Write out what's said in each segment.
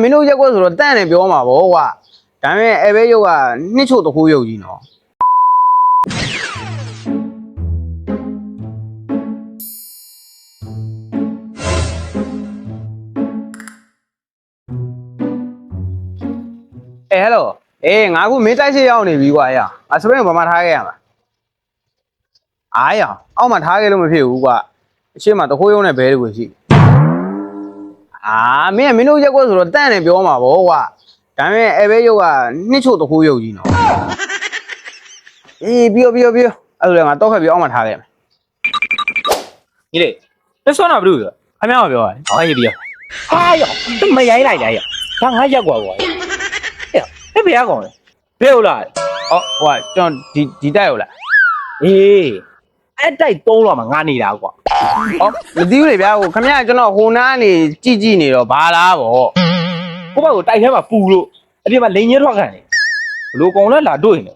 မင်းတို့ရက်ကွက်ဆိုတော့တန့်နေပြောမှာဗောကွာဒါပေမဲ့အဲဘဲရုပ်ကနှစ်ချို့တခိုးရုပ်ကြီးနော်ဟယ်လိုငါခုမင်းတိုက်ရှိရောက်နေပြီကွာငါစပင်းဘာမှထားခဲ့ရမှာအားရအောက်မှာထားခဲ့လို့မဖြစ်ဘူးကွာအရှိမတခိုးရုံနဲ့ဘဲတွေကိုရှိမင်းတို့ရက်ကွက်ဆိုတော့တန့်နေပြောမှာဗောကွာဒါပေမဲ့အဲဘဲရုပ်ကနှစ်ချို့တခိုးရုပ်ကြီးနော်ပြောအဲ့လိုလေငါတော့ခက်ပြီးအောက်မှာထားခဲ့မယ်ညီလေးလက်စွမ်းတာဘလို့လဲခင်ဗျားမပြောရအောင်ဟေးပြောဟာရောသူမရိုင်းလိုက်တယ်ရောဒါငါရက်ကွာကွာဟဲ့ဘယ်ရကောင်လဲဘယ်ဟုတ်လားဟိုကကျွန်တော်ဒီတိုက်ဟုတ်လားအေးအဲ့တိုက်3လောက်မှာငါနေတာကွာမသိဘူးလေဗျာဟိုခင်ဗျားကျွန်တော်ဟိုနားနေကြည့်နေတော့ဘာလားဗောကိုဘကိုတိုက်ထဲမှာပူလို့အပြင်မှာလိန်ရဲထွက်ခံတယ်ဘလို့ကောင်လဲလာတွေ့နေ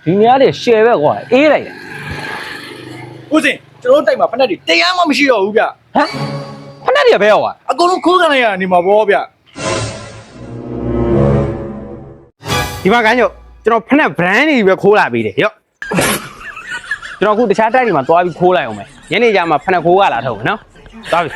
ဒီနေရာလေးရှယ်ပဲကွာအေးလိုက်တယ်ဦးစင်ကျွန်တော်တို့တိုက်မှာဖက်နှက်တွေတရားမှမရှိတော့ဘူးဗျဟမ်ဖက်နှက်တွေဘယ်ရောက်อ่ะအကုန်လုံးခိုးကန်လိုက်ရနေမှာဗောဗျဒီမှာကန်ညို့ကျွန်တော်ဖက်နှက် brand တွေပဲခိုးလာပေးတယ်ရော့ကျွန်တော်အခုတခြားတိုက်တွေမှာသွားပြီးခိုးလိုက်အောင်မယ်ညနေကျမှဖက်နှက်ခိုးကလာထုတ်မယ်နော်သွားပြီ